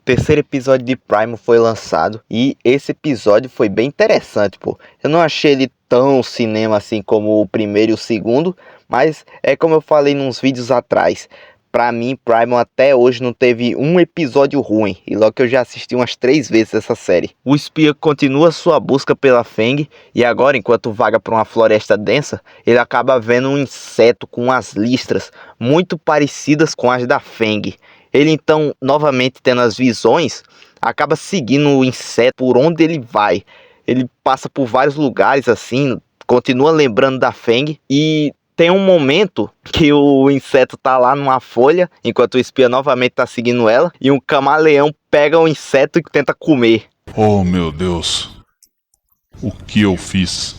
terceiro episódio de Primal foi lançado e esse episódio foi bem interessante, pô. Eu não achei ele tão cinema assim como o primeiro e o segundo, mas é como eu falei nos vídeos atrás. Pra mim, Primal até hoje não teve um episódio ruim, e logo que eu já assisti umas 3 vezes essa série. O espia continua sua busca pela Fang, e agora, enquanto vaga por uma floresta densa, ele acaba vendo um inseto com as listras muito parecidas com as da Fang. Ele então, novamente tendo as visões, acaba seguindo o inseto por onde ele vai. Ele passa por vários lugares assim, continua lembrando da Fang e tem um momento que o inseto tá lá numa folha, enquanto o espia novamente tá seguindo ela, e um camaleão pega o inseto e tenta comer. Oh meu Deus, o que eu fiz?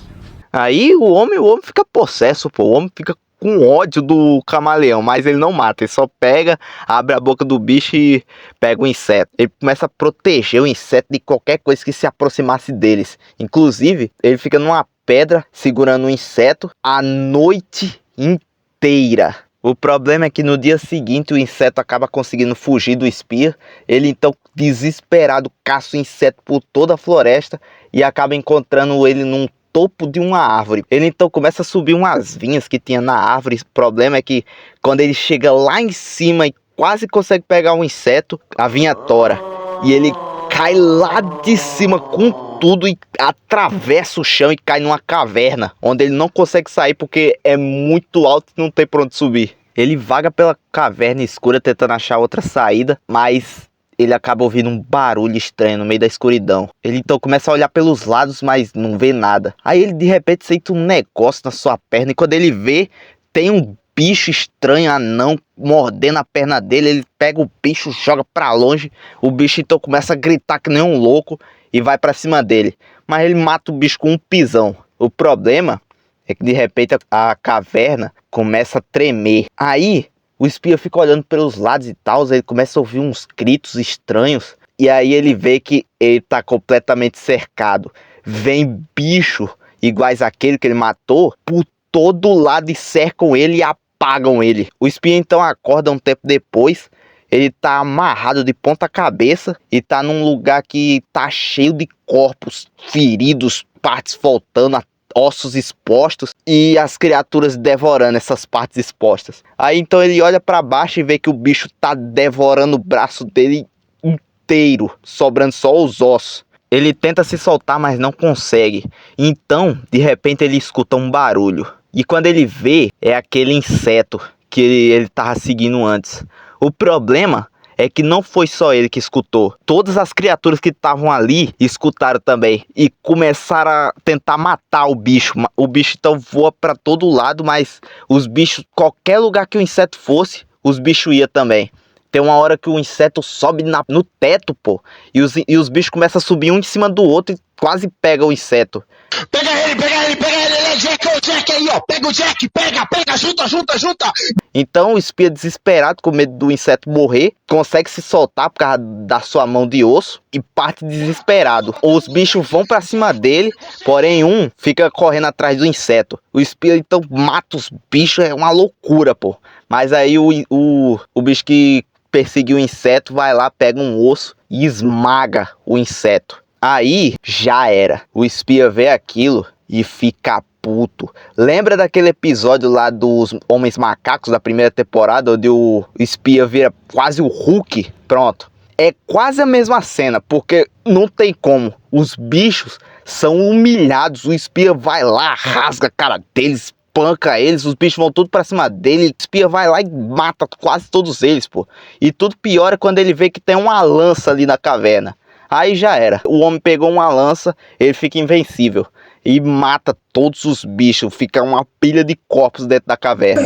Aí o homem fica possesso, pô. O homem fica com ódio do camaleão, mas ele não mata, ele só pega, abre a boca do bicho e pega o inseto. Ele começa a proteger o inseto de qualquer coisa que se aproximasse deles. Inclusive, ele fica numa pedra segurando o inseto a noite inteira. O problema é que no dia seguinte o inseto acaba conseguindo fugir do espia. Ele então, desesperado, caça o inseto por toda a floresta e acaba encontrando ele num topo de uma árvore. Ele então começa a subir umas vinhas que tinha na árvore. O problema é que quando ele chega lá em cima e quase consegue pegar um inseto, a vinha tora e ele cai lá de cima com tudo e atravessa o chão e cai numa caverna onde ele não consegue sair porque é muito alto e não tem pra onde subir. Ele vaga pela caverna escura tentando achar outra saída, mas ele acaba ouvindo um barulho estranho no meio da escuridão. Ele então começa a olhar pelos lados, mas não vê nada. Aí ele de repente sente um negócio na sua perna e quando ele vê, tem um bicho estranho, anão, mordendo a perna dele. Ele pega o bicho, joga pra longe. O bicho então começa a gritar que nem um louco e vai pra cima dele. Mas ele mata o bicho com um pisão. O problema é que de repente a caverna começa a tremer. Aí o espia fica olhando pelos lados e tal, ele começa a ouvir uns gritos estranhos. E aí ele vê que ele tá completamente cercado. Vem bicho iguais àquele que ele matou por todo lado e cercam ele e apagam ele. O espia então acorda um tempo depois. Ele tá amarrado de ponta cabeça e tá num lugar que tá cheio de corpos feridos, partes faltando, ossos expostos e as criaturas devorando essas partes expostas. Aí então ele olha para baixo e vê que o bicho tá devorando o braço dele inteiro, sobrando só os ossos. Ele tenta se soltar, mas não consegue. Então, de repente ele escuta um barulho. E quando ele vê, é aquele inseto que ele tava seguindo antes. O problema é que não foi só ele que escutou. Todas as criaturas que estavam ali escutaram também. E começaram a tentar matar o bicho. O bicho então voa para todo lado, mas os bichos, qualquer lugar que o inseto fosse, os bichos iam também. Tem uma hora que o inseto sobe no teto, pô. E os bichos começam a subir um em cima do outro e quase pega o inseto. Pega ele, ele é Jack, o Jack aí, ó. Pega o Jack, pega, junta. Então o espia, desesperado, com medo do inseto morrer, consegue se soltar por causa da sua mão de osso e parte desesperado. Os bichos vão pra cima dele, porém um fica correndo atrás do inseto. O espia então mata os bichos, é uma loucura, pô. Mas aí o bicho que perseguiu o inseto vai lá, pega um osso e esmaga o inseto. Aí já era. O espia vê aquilo e fica puto. Lembra daquele episódio lá dos Homens Macacos da primeira temporada, onde o espia vira quase o Hulk? Pronto. É quase a mesma cena, porque não tem como. Os bichos são humilhados. O espia vai lá, rasga a cara deles, espanca eles, os bichos vão tudo pra cima dele. O espia vai lá e mata quase todos eles, pô. E tudo pior é quando ele vê que tem uma lança ali na caverna. Aí já era. O homem pegou uma lança, ele fica invencível e mata todos os bichos. Fica uma pilha de corpos dentro da caverna.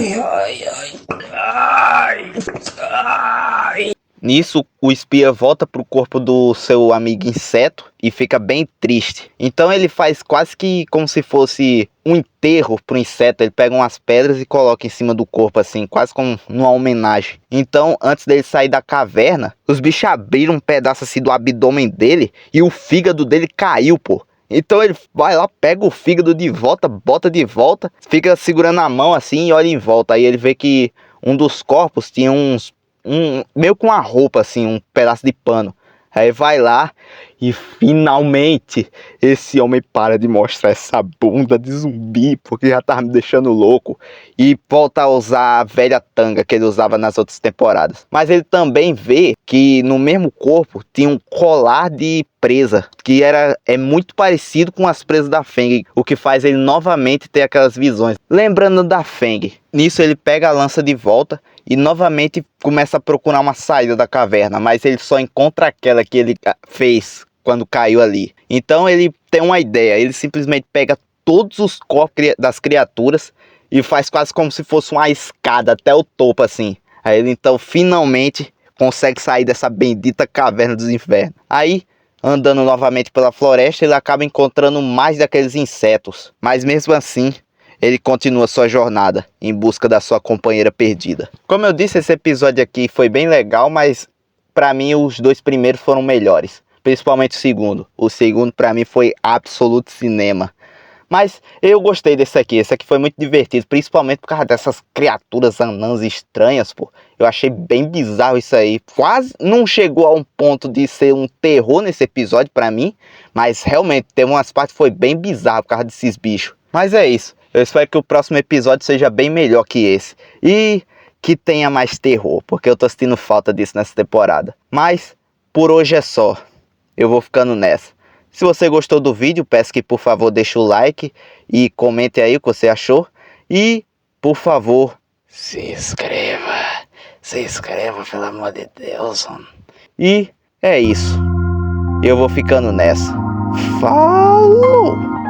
Nisso, o espia volta pro corpo do seu amigo inseto e fica bem triste. Então ele faz quase que como se fosse um enterro pro inseto. Ele pega umas pedras e coloca em cima do corpo assim, quase como numa homenagem. Então, antes dele sair da caverna, os bichos abriram um pedaço assim do abdômen dele e o fígado dele caiu, pô. Então ele vai lá, pega o fígado de volta, bota de volta, fica segurando a mão assim e olha em volta. Aí ele vê que um dos corpos tinha meio com uma roupa assim, um pedaço de pano. Aí vai lá e finalmente esse homem para de mostrar essa bunda de zumbi, porque já tava me deixando louco, e volta a usar a velha tanga que ele usava nas outras temporadas. Mas ele também vê que no mesmo corpo tinha um colar de presa, que é muito parecido com as presas da Feng, o que faz ele novamente ter aquelas visões, lembrando da Feng. Nisso ele pega a lança de volta e novamente começa a procurar uma saída da caverna, mas ele só encontra aquela que ele fez quando caiu ali. Então ele tem uma ideia, ele simplesmente pega todos os corpos das criaturas e faz quase como se fosse uma escada até o topo assim. Aí ele então finalmente consegue sair dessa bendita caverna dos infernos. Aí, andando novamente pela floresta, ele acaba encontrando mais daqueles insetos, mas mesmo assim ele continua sua jornada em busca da sua companheira perdida. Como eu disse, esse episódio aqui foi bem legal, mas para mim os 2 primeiros foram melhores. Principalmente o segundo. O segundo para mim foi absoluto cinema. Mas eu gostei desse aqui. Esse aqui foi muito divertido, principalmente por causa dessas criaturas anãs estranhas, pô. Eu achei bem bizarro isso aí. Quase não chegou a um ponto de ser um terror nesse episódio para mim, mas realmente tem umas partes que foi bem bizarro por causa desses bichos. Mas é isso. Eu espero que o próximo episódio seja bem melhor que esse. E que tenha mais terror, porque eu tô sentindo falta disso nessa temporada. Mas, por hoje é só. Eu vou ficando nessa. Se você gostou do vídeo, peço que por favor deixe o like e comente aí o que você achou. E, por favor, se inscreva. Se inscreva, pelo amor de Deus, mano. E é isso. Eu vou ficando nessa. Falou!